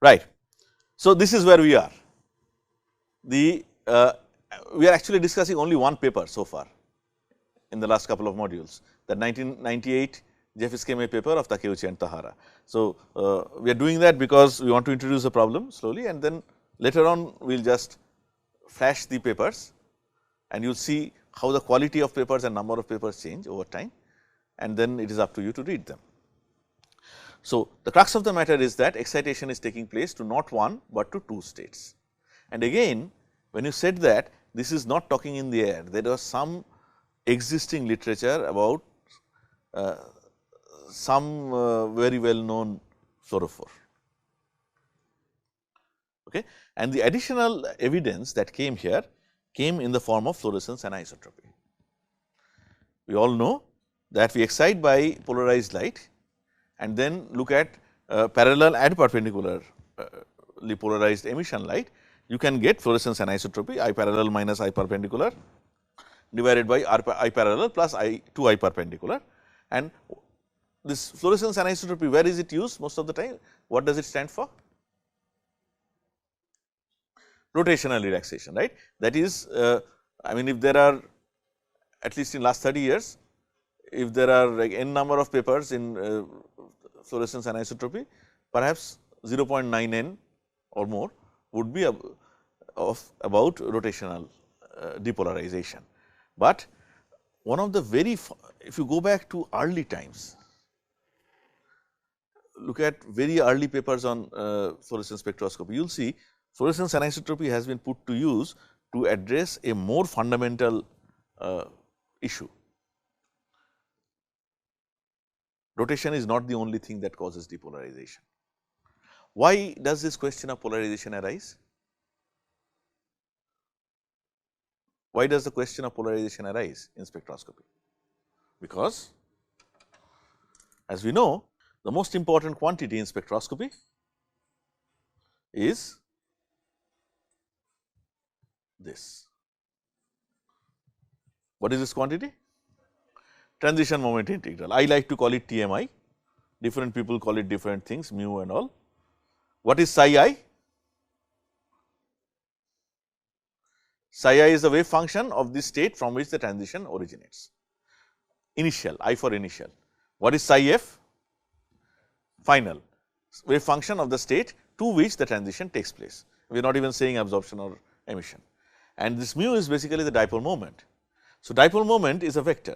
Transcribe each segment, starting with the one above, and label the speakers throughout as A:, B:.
A: right. So, this is where we are. We are actually discussing only one paper so far in the last couple of modules, the 1998 Jeffis-Keme paper of Takeuchi and Tahara. So, we are doing that because we want to introduce the problem slowly, and then later on we will just flash the papers, and you will see how the quality of papers and number of papers change over time, and then it is up to you to read them. So, the crux of the matter is that excitation is taking place to not one, but to two states. And again, when you said that, this is not talking in the air, there was some existing literature about some very well known fluorophore. Okay. And the additional evidence that came here came in the form of fluorescence anisotropy. We all know that we excite by polarized light and then look at parallel and perpendicularly polarized emission light. You can get fluorescence anisotropy, I parallel minus I perpendicular divided by I parallel plus 2I perpendicular. And this fluorescence anisotropy, where is it used most of the time? What does it stand for? Rotational relaxation, right. That is, I mean, if there are, at least in last 30 years, if there are like n number of papers in fluorescence anisotropy, perhaps 0.9 n or more would be about rotational depolarization. But one of the very, if you go back to early times, look at very early papers on fluorescence spectroscopy, you will see fluorescence anisotropy has been put to use to address a more fundamental issue. Rotation is not the only thing that causes depolarization. Why does this question of polarization arise? Why does the question of polarization arise in spectroscopy? Because, as we know, the most important quantity in spectroscopy is this. What is this quantity? Transition moment integral. I like to call it TMI, different people call it different things, mu and all. What is psi I? Psi I is the wave function of the state from which the transition originates. Initial, I for initial. What is psi f? Final, wave function of the state to which the transition takes place. We are not even saying absorption or emission. And this mu is basically the dipole moment. So, dipole moment is a vector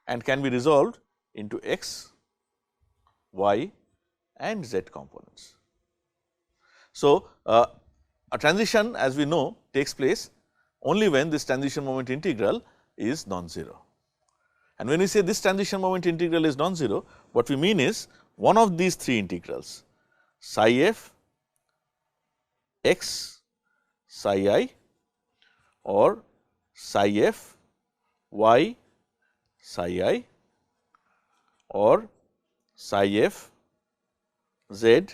A: and can be resolved into x, y and z components. So, a transition, as we know, takes place only when this transition moment integral is non-zero. And when we say this transition moment integral is non-zero, what we mean is one of these three integrals, psi f x psi I or psi f y psi I or psi f z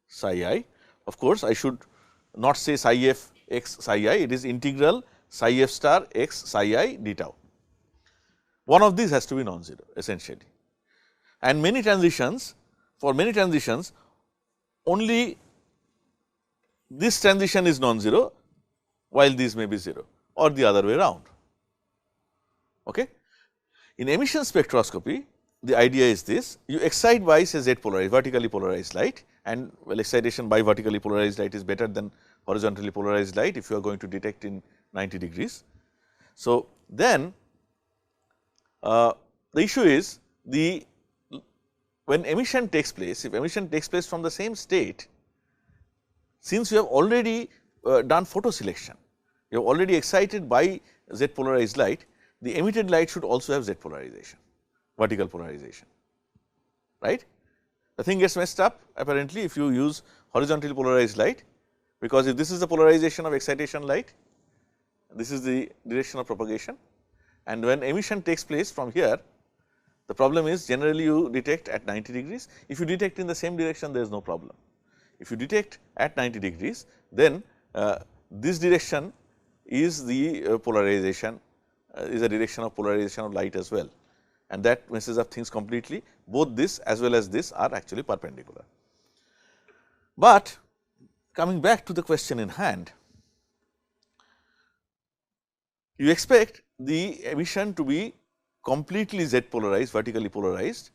A: psi I. Of course, I should not say psi f x psi I, it is integral psi f star x psi I d tau. One of these has to be non-zero essentially. And many transitions, for many transitions, only this transition is non-zero, while these may be 0 or the other way around. Okay. In emission spectroscopy, the idea is this: you excite by, say, z polarized, vertically polarized light, and well, excitation by vertically polarized light is better than horizontally polarized light if you are going to detect in 90 degrees. So, then the issue is when emission takes place, if emission takes place from the same state, since you have already done photo selection, you have already excited by z polarized light, the emitted light should also have z polarization, vertical polarization, right. The thing gets messed up apparently if you use horizontally polarized light, because if this is the polarization of excitation light, this is the direction of propagation, and when emission takes place from here, the problem is generally you detect at 90 degrees. If you detect in the same direction, there is no problem. If you detect at 90 degrees, then this direction is the polarization, is a direction of polarization of light as well, and that messes up things completely. Both this as well as this are actually perpendicular. But coming back to the question in hand, you expect the emission to be completely Z polarized, vertically polarized,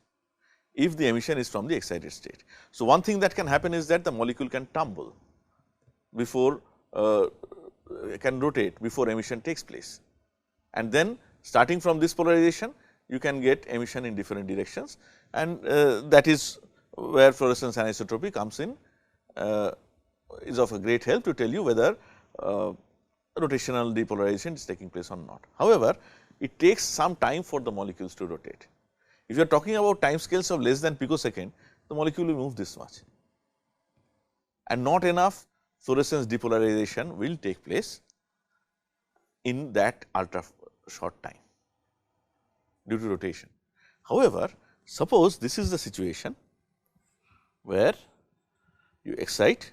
A: if the emission is from the excited state. So, one thing that can happen is that the molecule can tumble before can rotate before emission takes place, and then starting from this polarization you can get emission in different directions, and that is where fluorescence anisotropy comes in, is of a great help to tell you whether rotational depolarization is taking place or not. However, it takes some time for the molecules to rotate. If you are talking about time scales of less than picosecond, the molecule will move this much, and not enough fluorescence depolarization will take place in that ultra short time due to rotation. However, suppose this is the situation where you excite,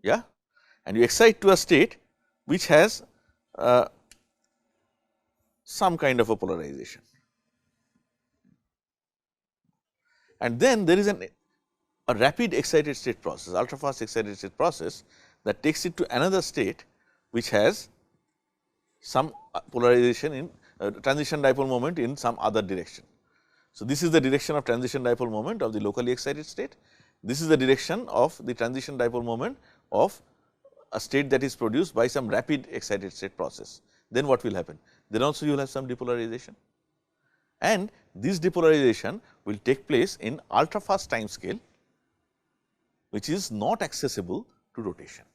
A: and you excite to a state which has some kind of a polarization, and then there is a rapid excited state process, ultra fast excited state process, that takes it to another state which has some polarization in transition dipole moment in some other direction. So, this is the direction of transition dipole moment of the locally excited state. This is the direction of the transition dipole moment of a state that is produced by some rapid excited state process. Then what will happen? Then also you will have some depolarization, and this depolarization will take place in ultra fast time scale, which is not accessible to rotation.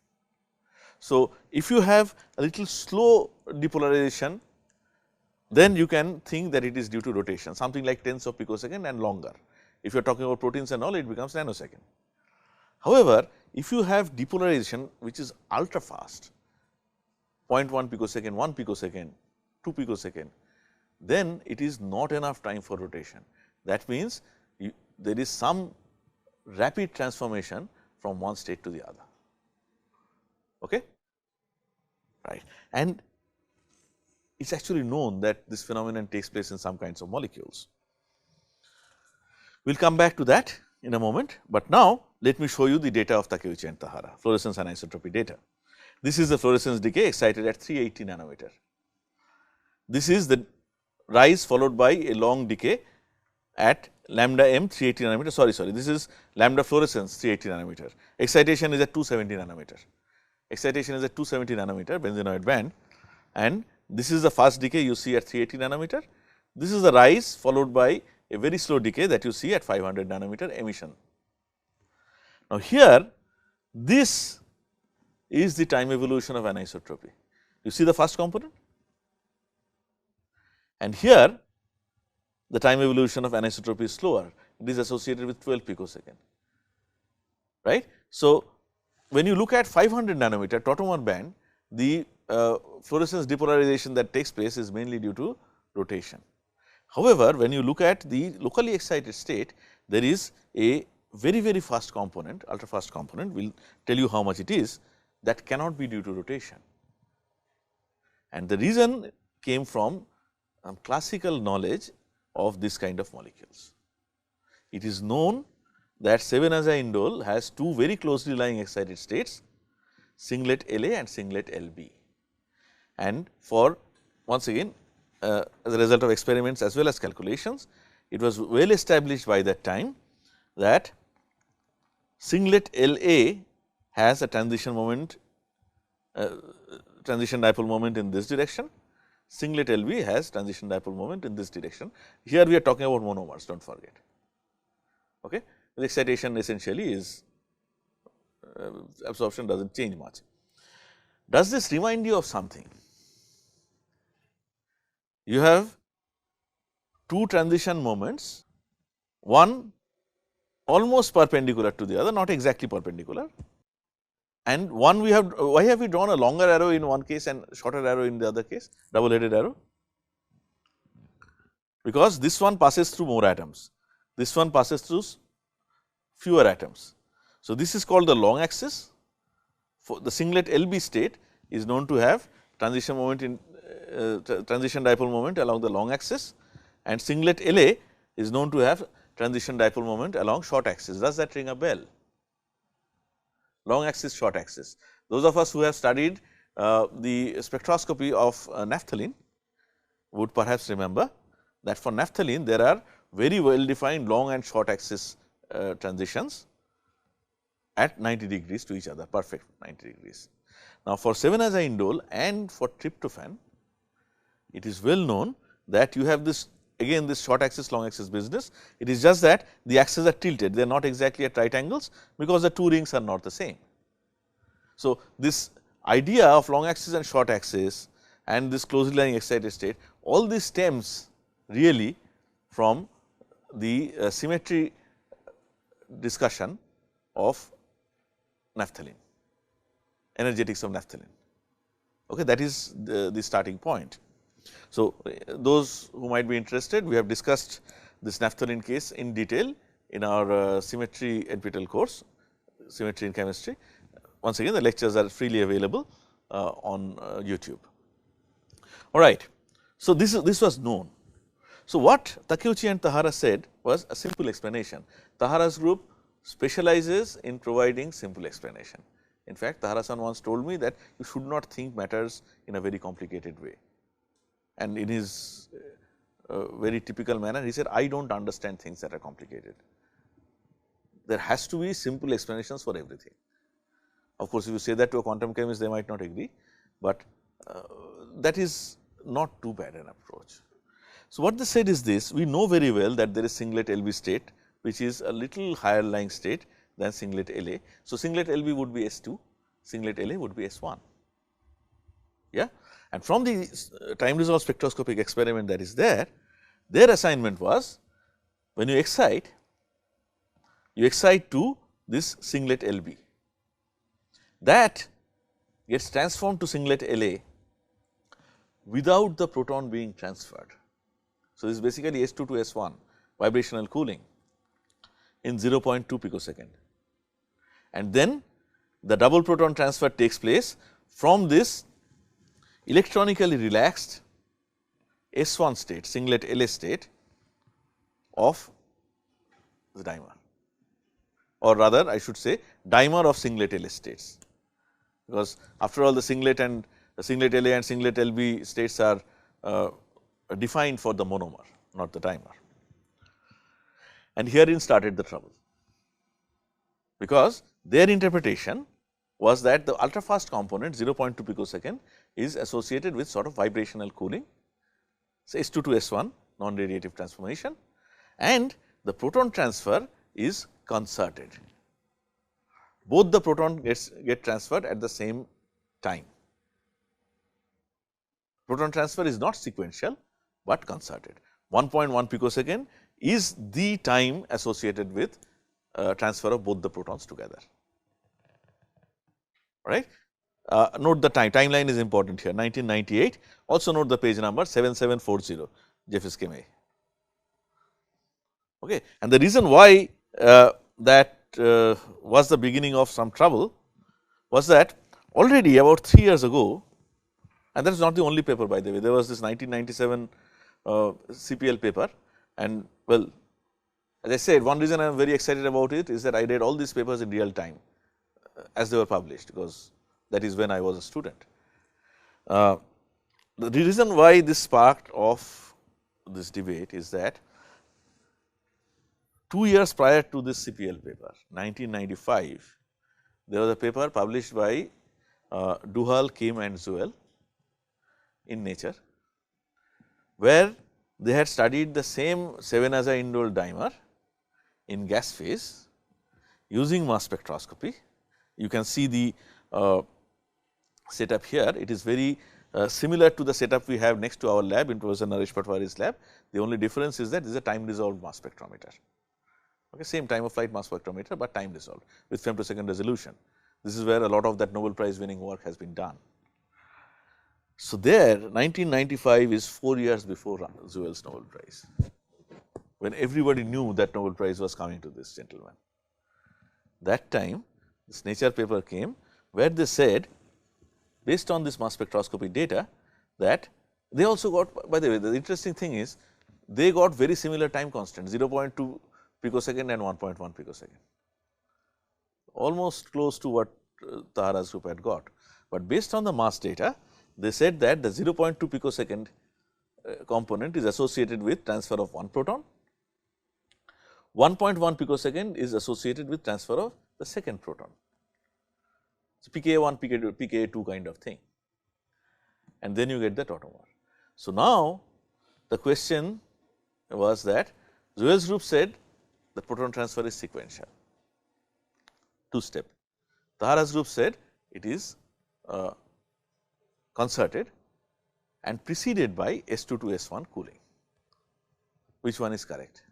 A: So, if you have a little slow depolarization, then you can think that it is due to rotation, something like tenths of picosecond and longer. If you are talking about proteins and all, it becomes nanosecond. However, if you have depolarization which is ultra fast, 0.1 picosecond, 1 picosecond, 2 picosecond, then it is not enough time for rotation. That means, there is some rapid transformation from one state to the other. Okay? Right. And it is actually known that this phenomenon takes place in some kinds of molecules. We will come back to that in a moment, but now let me show you the data of Takeuchi and Tahara, fluorescence anisotropy data. This is the fluorescence decay excited at 380 nanometer. This is the rise followed by a long decay at lambda m 380 nanometer, sorry, this is lambda fluorescence 380 nanometer. Excitation is at 270 nanometer. Excitation is at 270 nanometer benzenoid band, and this is the fast decay you see at 380 nanometer. This is the rise followed by a very slow decay that you see at 500 nanometer emission. Now, here this is the time evolution of anisotropy. You see the first component, and here the time evolution of anisotropy is slower. It is associated with 12 picosecond, right. So, when you look at 500 nanometer tautomere band, the fluorescence depolarization that takes place is mainly due to rotation. However, when you look at the locally excited state, there is a very fast component, ultra fast component, we will tell you how much it is, that cannot be due to rotation. And the reason came from classical knowledge of this kind of molecules. It is known that 7-azaindole has two very closely lying excited states, singlet LA and singlet LB. And for once again as a result of experiments as well as calculations, it was well established by that time that singlet LA has a transition moment, transition dipole moment in this direction, singlet LB has transition dipole moment in this direction. Here we are talking about monomers, do not forget. Okay. The excitation essentially is absorption does not change much. Does this remind you of something? You have two transition moments, one almost perpendicular to the other, not exactly perpendicular, and one we have, why have we drawn a longer arrow in one case and shorter arrow in the other case, double headed arrow? Because this one passes through more atoms, this one passes through fewer atoms. So, this is called the long axis. For the singlet LB state is known to have transition moment in transition dipole moment along the long axis, and singlet LA is known to have transition dipole moment along short axis. Does that ring a bell? Long axis, short axis. Those of us who have studied the spectroscopy of naphthalene would perhaps remember that for naphthalene there are very well defined long and short axis transitions at 90 degrees to each other, perfect 90 degrees. Now, for 7-aza-indole and for tryptophan, it is well known that you have this again this short axis long axis business. It is just that the axes are tilted, they are not exactly at right angles because the two rings are not the same. So, this idea of long axis and short axis and this closely lying excited state, all this stems really from the symmetry discussion of naphthalene, energetics of naphthalene. Okay, that is the starting point. So, those who might be interested, we have discussed this naphthalene case in detail in our symmetry NPTEL course, symmetry in chemistry. Once again, the lectures are freely available on YouTube. All right. So, this was known. So, what Takeuchi and Tahara said was a simple explanation. Tahara's group specializes in providing simple explanation. In fact, Tahara-san once told me that you should not think matters in a very complicated way. And in his very typical manner, he said, I do not understand things that are complicated. There has to be simple explanations for everything. Of course, if you say that to a quantum chemist, they might not agree, but that is not too bad an approach. So, what they said is this: we know very well that there is singlet LB state, which is a little higher lying state than singlet LA. So, singlet LB would be S2, singlet LA would be S1. Yeah? And from the time resolved spectroscopic experiment that is there, their assignment was when you excite to this singlet LB. That gets transformed to singlet LA without the proton being transferred. So, this is basically S2 to S1 vibrational cooling in 0.2 picosecond. And then the double proton transfer takes place from this electronically relaxed S1 state, singlet LA state of the dimer, or rather I should say dimer of singlet LA states, because after all the singlet LA and singlet LB states are defined for the monomer, not the dimer. And herein started the trouble, because their interpretation was that the ultrafast component 0.2 picosecond is associated with sort of vibrational cooling, say S2 to S1 non-radiative transformation, and the proton transfer is concerted. Both the proton get transferred at the same time. Proton transfer is not sequential, but concerted. 1.1 picosecond is the time associated with transfer of both the protons together. Right. Note the timeline is important here, 1998. Also note the page number 7740, Jeffes Kemei. Okay. And the reason why that was the beginning of some trouble was that already about 3 years ago, and that is not the only paper, by the way, there was this 1997 CPL paper, and well, as I said, one reason I am very excited about it is that I read all these papers in real time as they were published, because that is when I was a student. The reason why this sparked off this debate is that 2 years prior to this CPL paper, 1995, there was a paper published by Duhal, Kim and Zuel in Nature, where they had studied the same 7-aza-indole dimer in gas phase using mass spectroscopy. You can see the setup here. It is very similar to the setup we have next to our lab in Professor Naresh Patwari's lab. The only difference is that this is a time resolved mass spectrometer. Okay, same time of flight mass spectrometer, but time resolved with femtosecond resolution. This is where a lot of that Nobel Prize winning work has been done. So, there 1995 is 4 years before Zuel's Nobel Prize, when everybody knew that Nobel Prize was coming to this gentleman. That time this Nature paper came, where they said, based on this mass spectroscopy data, that they also got, by the way, the interesting thing is they got very similar time constant 0.2 picosecond and 1.1 picosecond, almost close to what Tahara's group had got. But based on the mass data, they said that the 0.2 picosecond component is associated with transfer of one proton, 1.1 picosecond is associated with transfer of the second proton. So, pKa1, pKa2 kind of thing, and then you get the tautomere. So, now the question was that Zwell's group said the proton transfer is sequential, two step. Tahara's group said it is concerted and preceded by S2 to S1 cooling. Which one is correct?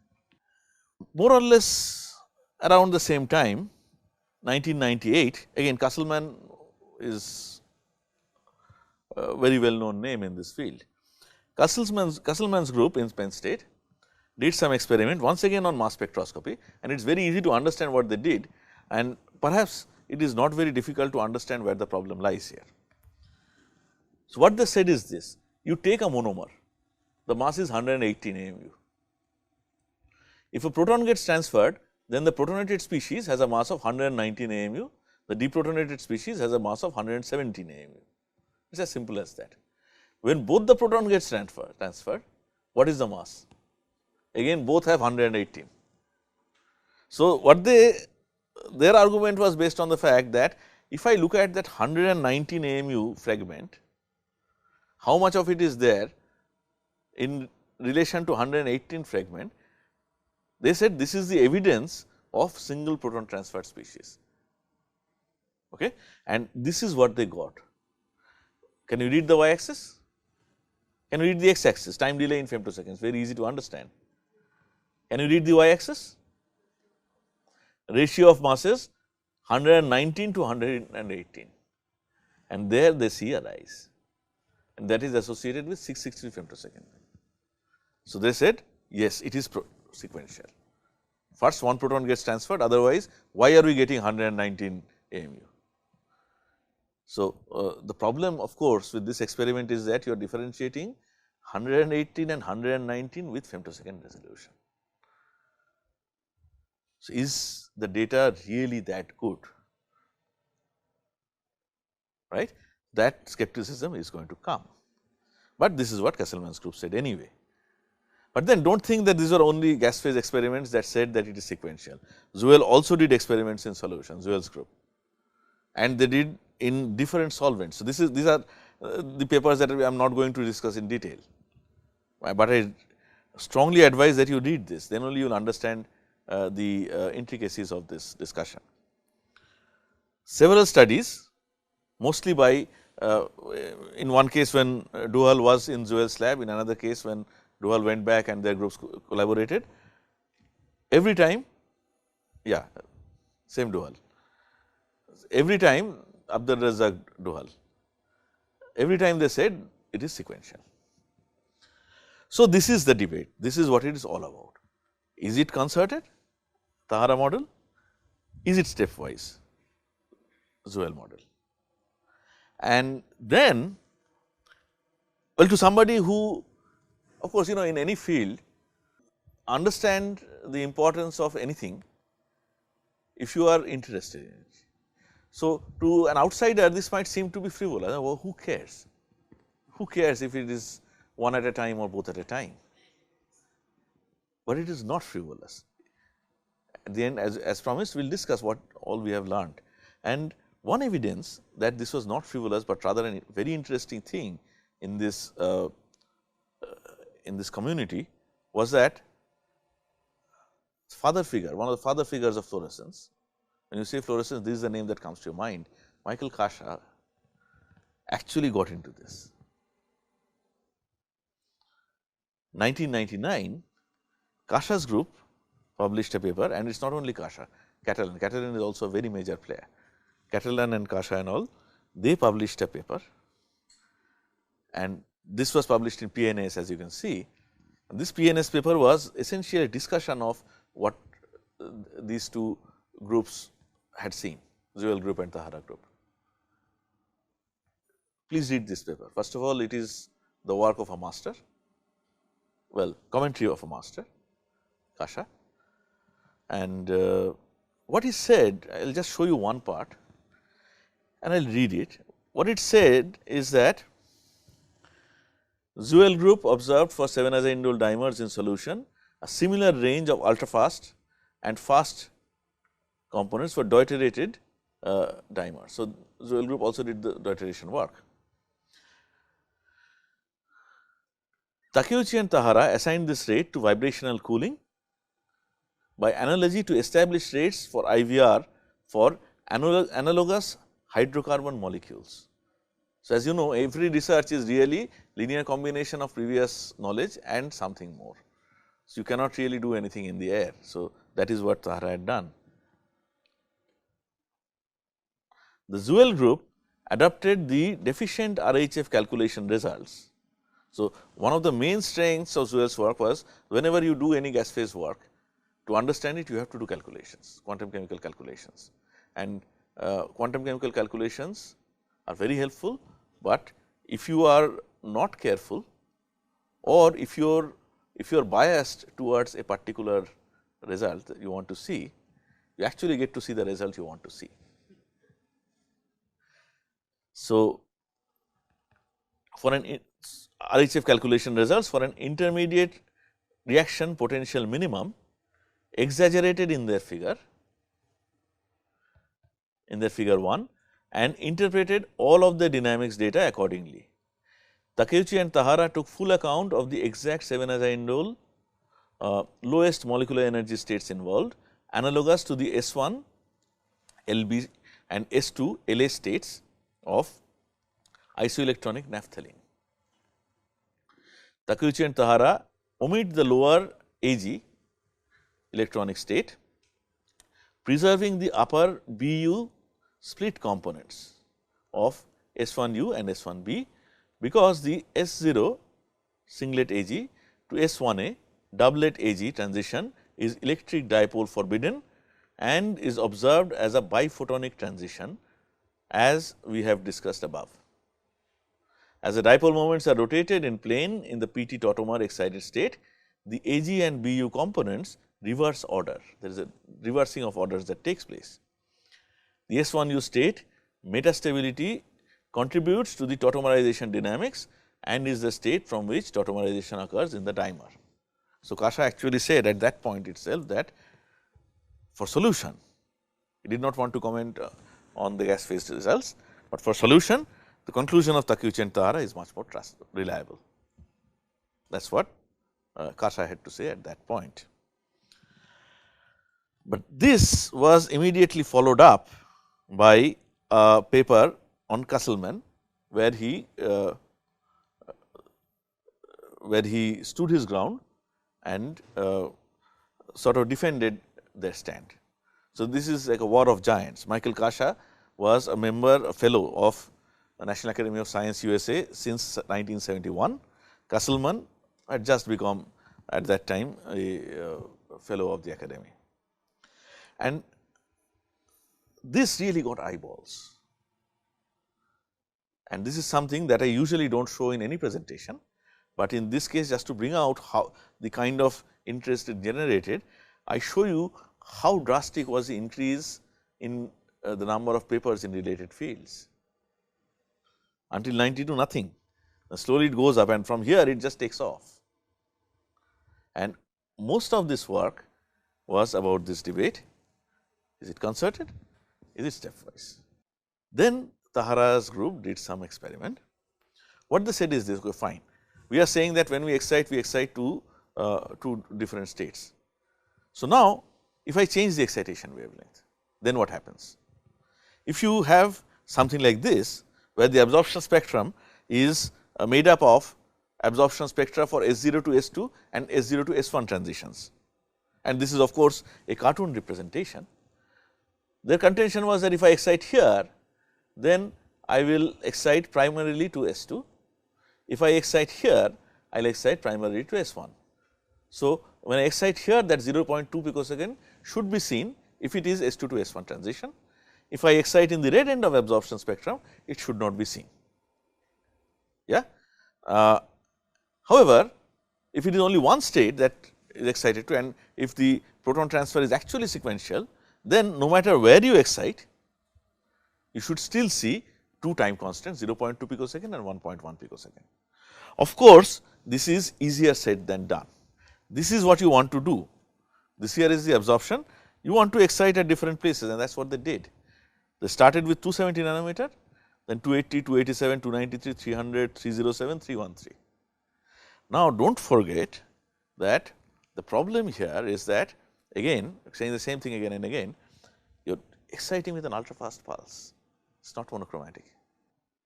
A: More or less around the same time, 1998, again Castleman is a very well known name in this field. Castleman's group in Penn State did some experiment once again on mass spectroscopy, and it is very easy to understand what they did, and perhaps it is not very difficult to understand where the problem lies here. So, what they said is this: you take a monomer, the mass is 118 AMU. If a proton gets transferred, then the protonated species has a mass of 119 AMU, the deprotonated species has a mass of 117 AMU. It is as simple as that. When both the proton gets transferred, what is the mass? Again both have 118. So, what their argument was based on the fact that if I look at that 119 AMU fragment, how much of it is there in relation to 118 fragment, they said this is the evidence of single proton transferred species, okay? And this is what they got. Can you read the y axis? Can you read the x axis? Time delay in femtoseconds, very easy to understand. Can you read the y axis? Ratio of masses 119 to 118, and there they see a rise, and that is associated with 660 femtosecond. So, they said yes, it is sequential. First one proton gets transferred, otherwise why are we getting 119 AMU? So, the problem of course with this experiment is that you are differentiating 118 and 119 with femtosecond resolution. So, is the data really that good, right? That skepticism is going to come, but this is what Castleman's group said anyway. But then do not think that these are only gas phase experiments that said that it is sequential. Zwell also did experiments in solution, Zwell's group, and they did in different solvents. So, these are the papers that I am not going to discuss in detail, but I strongly advise that you read this, then only you will understand the intricacies of this discussion. Several studies, mostly by in one case when Duhal was in Zwell's lab, in another case when Duhal went back and their groups collaborated. Every time, yeah, same Duhal. Every time Abdul Razak Duhal, every time they said it is sequential. So, this is the debate, this is what it is all about. Is it concerted, Tahara model? Is it stepwise, Zwell model? And then, well, to somebody who, of course, in any field, understand the importance of anything if you are interested in it. So, to an outsider this might seem to be frivolous, well, who cares? Who cares if it is one at a time or both at a time? But it is not frivolous. At the end, as promised, we will discuss what all we have learned. And one evidence that this was not frivolous, but rather a very interesting thing in this community was that father figure, one of the father figures of fluorescence. When you say fluorescence, this is the name that comes to your mind. Michael Kasha actually got into this. 1999, Kasha's group published a paper, and it is not only Kasha, Catalan is also a very major player. Catalan and Kasha and all, they published a paper, and this was published in PNAS, as you can see. And this PNAS paper was essentially a discussion of what these two groups had seen, Zwell group and Tahara group. Please read this paper. First of all, it is the work of a master, well, commentary of a master, Kasha. And what he said, I will just show you one part and I will read it. What it said is that Zwell group observed for 7-azide dimers in solution a similar range of ultrafast and fast components for deuterated dimers. So, Zwell group also did the deuteration work. Takeuchi and Tahara assigned this rate to vibrational cooling by analogy to establish rates for IVR for analogous hydrocarbon molecules. So, as you know, every research is really linear combination of previous knowledge and something more. So, you cannot really do anything in the air. So, that is what Tahara had done. The Zwell group adopted the deficient RHF calculation results. So, one of the main strengths of Zwell's work was whenever you do any gas phase work, to understand it you have to do calculations, quantum chemical calculations, and quantum chemical calculations are very helpful, but if you are not careful or if you are biased towards a particular result that you want to see, you actually get to see the result you want to see. So, for an RHF calculation results for an intermediate reaction potential minimum exaggerated in their figure 1 and interpreted all of the dynamics data accordingly. Takeuchi and Tahara took full account of the exact 7-azide lowest molecular energy states involved, analogous to the S1 LB and S2 LA states of isoelectronic naphthalene. Takeuchi and Tahara omit the lower Ag electronic state, preserving the upper Bu split components of S1U and S1B, because the S0 singlet Ag to S1A doublet Ag transition is electric dipole forbidden and is observed as a biphotonic transition, as we have discussed above. As the dipole moments are rotated in plane in the PT tautomer excited state, the Ag and Bu components reverse order. There is a reversing of orders that takes place. The S1U state metastability contributes to the tautomerization dynamics and is the state from which tautomerization occurs in the dimer. So, Kasha actually said at that point itself that for solution, he did not want to comment on the gas phase results, but for solution the conclusion of Takeuchi and Tahara is much more reliable. That is what Kasha had to say at that point. But this was immediately followed up by a paper on Castleman, where he stood his ground and sort of defended their stand. So, this is like a war of giants. Michael Kasha was a member, a fellow of the National Academy of Science USA since 1971. Castleman had just become at that time a fellow of the academy. And this really got eyeballs, and this is something that I usually do not show in any presentation, but in this case just to bring out how the kind of interest it generated, I show you how drastic was the increase in the number of papers in related fields. Until 92 nothing, slowly it goes up, and from here it just takes off. And most of this work was about this debate: is it concerted, is it stepwise? Then Tahara's group did some experiment. What they said is this: okay, fine, we are saying that when we excite two different states. So, now if I change the excitation wavelength, then what happens? If you have something like this, where the absorption spectrum is made up of absorption spectra for S0 to S2 and S0 to S1 transitions, and this is of course a cartoon representation. Their contention was that if I excite here, then I will excite primarily to S2. If I excite here, I will excite primarily to S1. So, when I excite here, that 0.2 picosecond should be seen if it is S2 to S1 transition. If I excite in the red end of absorption spectrum, it should not be seen. Yeah. However, if it is only one state that is excited to, and if the proton transfer is actually sequential, then no matter where you excite, you should still see two time constants 0.2 picosecond and 1.1 picosecond. Of course, this is easier said than done. This is what you want to do. This here is the absorption. You want to excite at different places, and that is what they did. They started with 270 nanometer, then 280, 287, 293, 300, 307, 313. Now, do not forget that the problem here is that, again saying the same thing again and again, you are exciting with an ultra fast pulse, it is not monochromatic.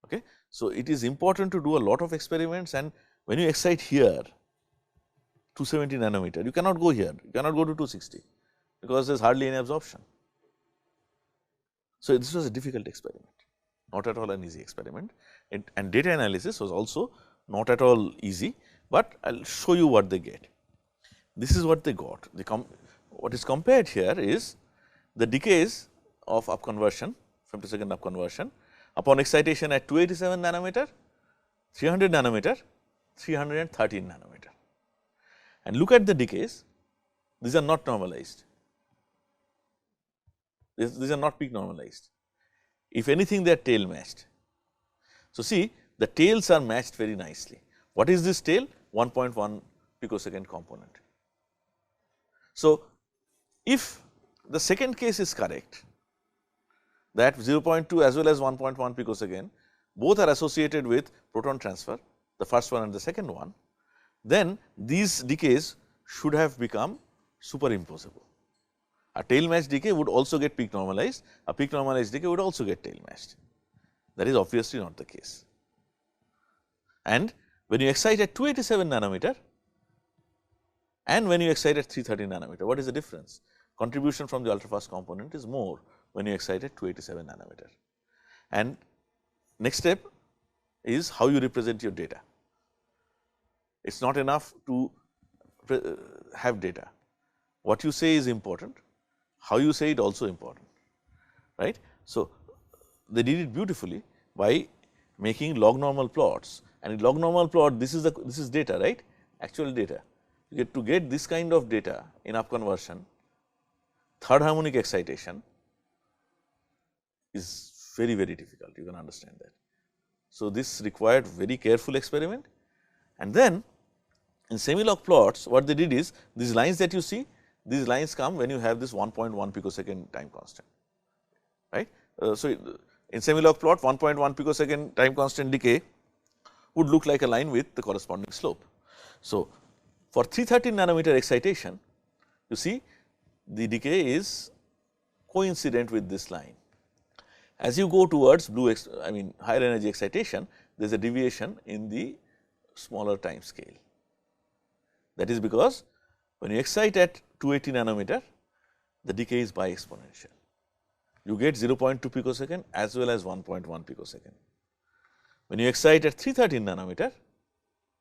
A: Okay. So, it is important to do a lot of experiments, and when you excite here 270 nanometer, you cannot go here, you cannot go to 260, because there is hardly any absorption. So, this was a difficult experiment, not at all an easy experiment, and data analysis was also not at all easy, but I will show you what they get. This is what they got. What is compared here is the decays of upconversion, femtosecond upconversion upon excitation at 287 nanometer, 300 nanometer, 313 nanometer. And look at the decays, these are not normalized, these are not peak normalized. If anything, they are tail matched. So, see, the tails are matched very nicely. What is this tail? 1.1 picosecond component. So, if the second case is correct, that 0.2 as well as 1.1 picosecond both are associated with proton transfer, the first one and the second one, then these decays should have become superimposable. A tail matched decay would also get peak normalized, a peak normalized decay would also get tail matched. That is obviously not the case. And when you excite at 287 nanometer and when you excite at 330 nanometer, what is the difference? Contribution from the ultrafast component is more when you excite at 287 nanometer. And next step is how you represent your data. It is not enough to have data. What you say is important, how you say it also important, right. So, they did it beautifully by making log normal plots, and in log normal plot this is data, right, actual data. You get this kind of data in upconversion, third harmonic excitation is very difficult, you can understand that. So, this required very careful experiment, and then in semi-log plots what they did is these lines that you see, these lines come when you have this 1.1 picosecond time constant, right. So, in semi-log plot 1.1 picosecond time constant decay would look like a line with the corresponding slope. So, for 313 nanometer excitation, you see the decay is coincident with this line. As you go towards higher energy excitation, there is a deviation in the smaller time scale. That is because when you excite at 280 nanometer, the decay is bi-exponential. You get 0.2 picosecond as well as 1.1 picosecond. When you excite at 313 nanometer,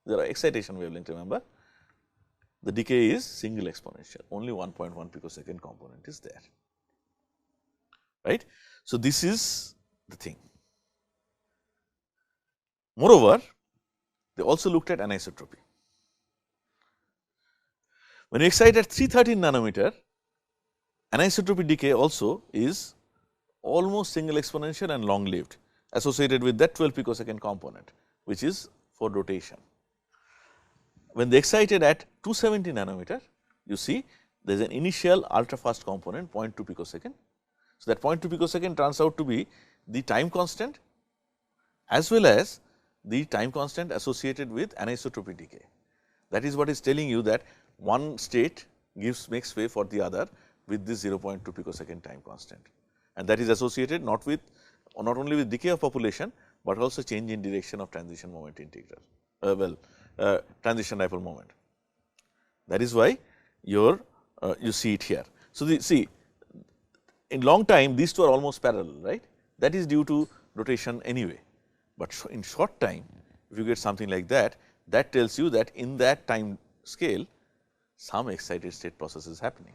A: there are excitation wavelength, remember, the decay is single exponential, only 1.1 picosecond component is there, right. So, this is the thing. Moreover, they also looked at anisotropy. When you excite at 313 nanometer, anisotropy decay also is almost single exponential and long lived, associated with that 12 picosecond component, which is for rotation. When they excited at 270 nanometer, you see there is an initial ultra fast component 0.2 picosecond. So, that 0.2 picosecond turns out to be the time constant as well as the time constant associated with anisotropy decay. That is what is telling you that one state makes way for the other with this 0.2 picosecond time constant, and that is associated not only with decay of population, but also change in direction of transition moment integral, transition dipole moment. That is why you see it here. So, see in long time these two are almost parallel, right, that is due to rotation anyway, but in short time if you get something like that, that tells you that in that time scale some excited state process is happening,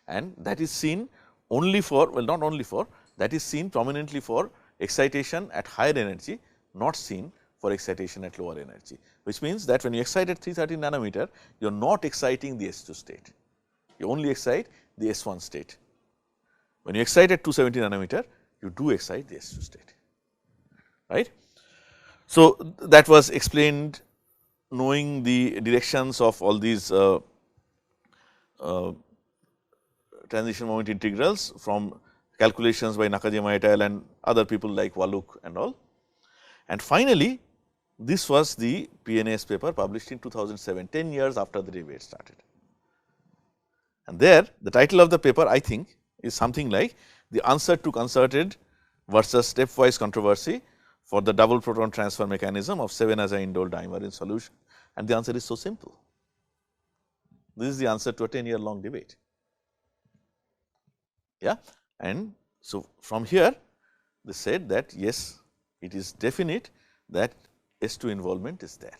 A: and that is seen only for, well not only for, that is seen prominently for excitation at higher energy, not seen for excitation at lower energy, which means that when you excite at 330 nanometer, you are not exciting the S2 state, you only excite the S1 state. When you excite at 270 nanometer, you do excite the S2 state, right. So, that was explained knowing the directions of all these transition moment integrals from calculations by Nakajima et al. And other people like Waluk and all. And finally, this was the PNAS paper published in 2007, 10 years after the debate started. And there the title of the paper, I think, is something like the answer to concerted versus stepwise controversy for the double proton transfer mechanism of 7-aza-indole dimer in solution, and the answer is so simple. This is the answer to a 10-year long debate. Yeah, and so from here they said that yes, it is definite that S2 involvement is there.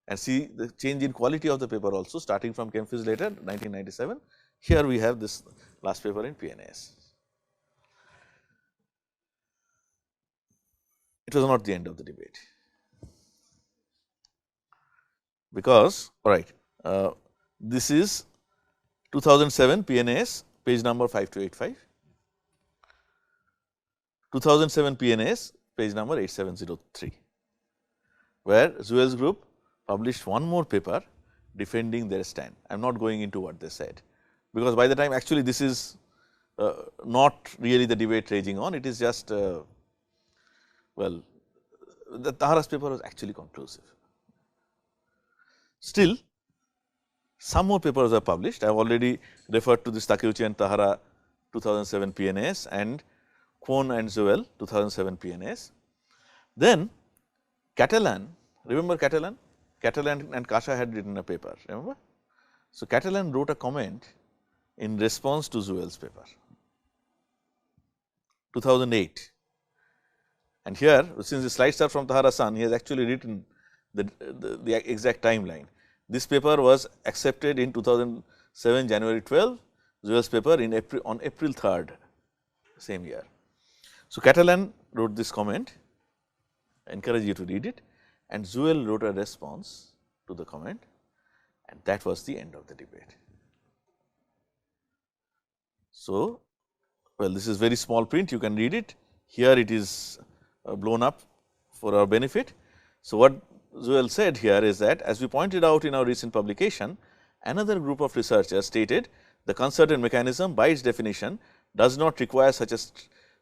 A: And see the change in quality of the paper also, starting from ChemPhys later 1997. Here we have this last paper in PNAS. It was not the end of the debate, because all right, this is 2007 PNAS, page number 5285, 2007 PNAS, page number 8703, where Zuel's group published one more paper defending their stand. I am not going into what they said, because by the time actually this is not really the debate raging on, it is just well, the Tahara's paper was actually conclusive. Still, some more papers are published. I have already referred to this Takeuchi and Tahara 2007 PNAS and Kwon and Zuel 2007 PNAS. Then Catalan, remember Catalan? Catalan and Kasha had written a paper, remember? So, Catalan wrote a comment in response to Zuel's paper, 2008. And here, since the slides are from Tahara-san, he has actually written the exact timeline. This paper was accepted in 2007 January 12, Zuel's paper in April, on April 3rd, same year. So, Catalan wrote this comment, I encourage you to read it, and Zuel wrote a response to the comment, and that was the end of the debate. So, well, this is very small print, you can read it. Here it is blown up for our benefit. So, what Zuel said here is that, as we pointed out in our recent publication, another group of researchers stated the concerted mechanism by its definition does not require such a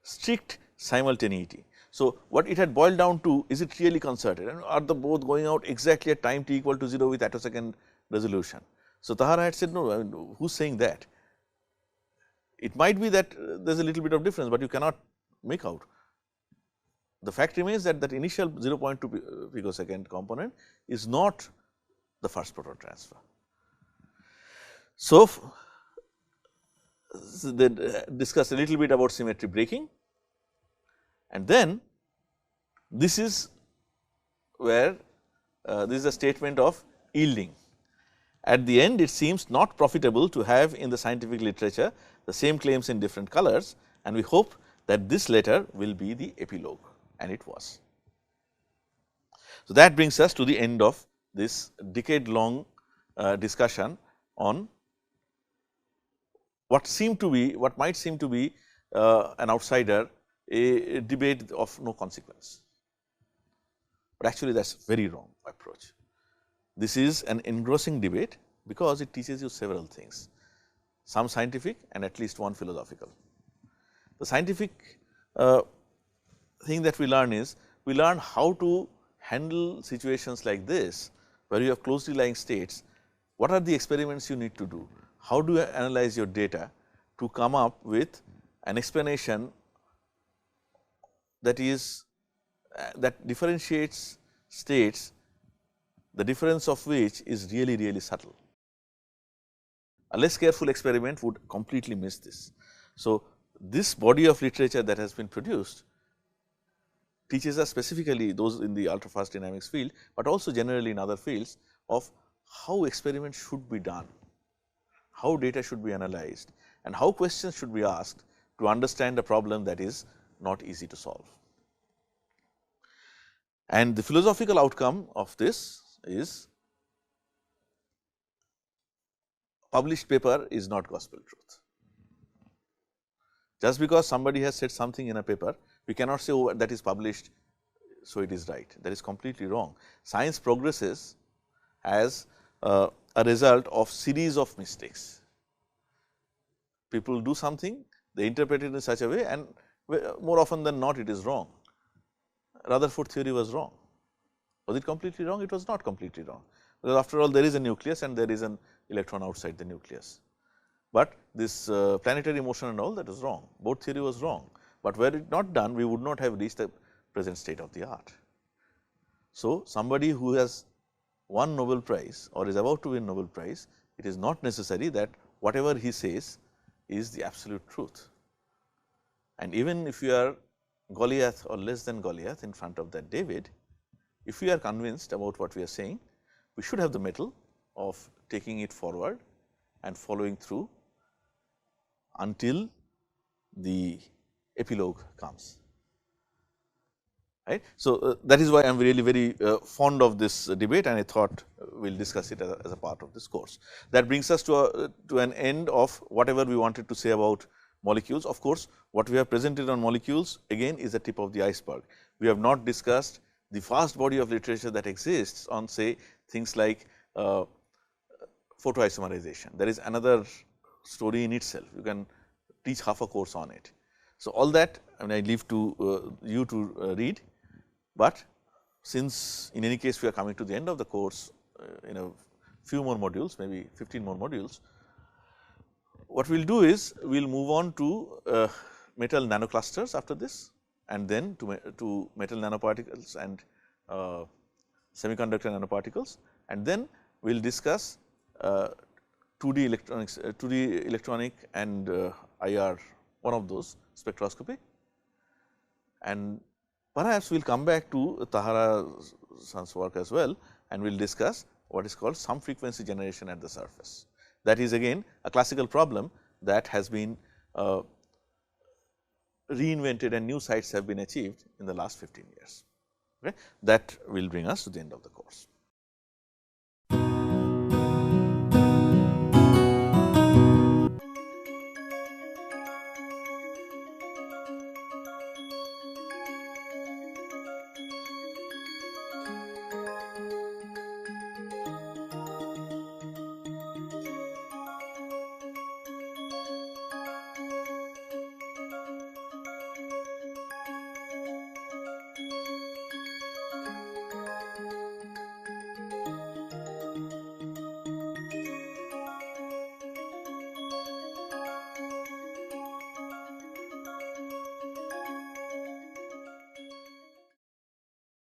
A: strict simultaneity. So, what it had boiled down to, is it really concerted, and are the both going out exactly at time t equal to 0 with attosecond resolution. So, Tahara had said no, I mean, who is saying that? It might be that there is a little bit of difference, but you cannot make out. The fact remains that that initial 0.2 picosecond component is not the first proton transfer. So, they discussed a little bit about symmetry breaking, and then this is where this is a statement of yielding. At the end, it seems not profitable to have in the scientific literature the same claims in different colors, and we hope that this letter will be the epilogue, and it was. So, that brings us to the end of this decade long discussion on what might seem to be an outsider, a debate of no consequence, but actually that is very wrong approach. This is an engrossing debate because it teaches you several things, some scientific and at least one philosophical. The scientific thing that we learn is, we learn how to handle situations like this, where you have closely lying states. What are the experiments you need to do? How do you analyze your data to come up with an explanation that is that differentiates states, the difference of which is really subtle. A less careful experiment would completely miss this. So, this body of literature that has been produced teaches us specifically, those in the ultrafast dynamics field, but also generally in other fields, of how experiments should be done, how data should be analyzed, and how questions should be asked to understand a problem that is not easy to solve. And the philosophical outcome of this is published paper is not gospel truth. Just because somebody has said something in a paper, we cannot say, oh, that is published, so it is right. That is completely wrong. Science progresses as a result of series of mistakes. People do something, they interpret it in such a way, and more often than not it is wrong. Rutherford theory was wrong. Was it completely wrong? It was not completely wrong, because after all there is a nucleus and there is an electron outside the nucleus. But this planetary motion and all, that is wrong. Both theory was wrong, but were it not done, we would not have reached the present state of the art. So, somebody who has won Nobel Prize or is about to win Nobel Prize, it is not necessary that whatever he says is the absolute truth. And even if you are Goliath or less than Goliath in front of that David, if we are convinced about what we are saying, we should have the mettle of taking it forward and following through until the epilogue comes. Right. So, that is why I am really very fond of this debate, and I thought we will discuss it as a part of this course. That brings us to an end of whatever we wanted to say about molecules. Of course, what we have presented on molecules again is the tip of the iceberg. We have not discussed the vast body of literature that exists on, say, things like photoisomerization. There is another story in itself. You can teach half a course on it. So, all that I leave to you to read, but since in any case we are coming to the end of the course in a few more modules, maybe 15 more modules, what we will do is we will move on to metal nanoclusters after this, and then to metal nanoparticles and semiconductor nanoparticles, and then we will discuss 2D electronics, 2D electronic and IR, one of those, spectroscopy, and perhaps we will come back to Tahara's work as well, and we will discuss what is called some frequency generation at the surface. That is again a classical problem that has been reinvented and new sites have been achieved in the last 15 years. Okay? That will bring us to the end of the course.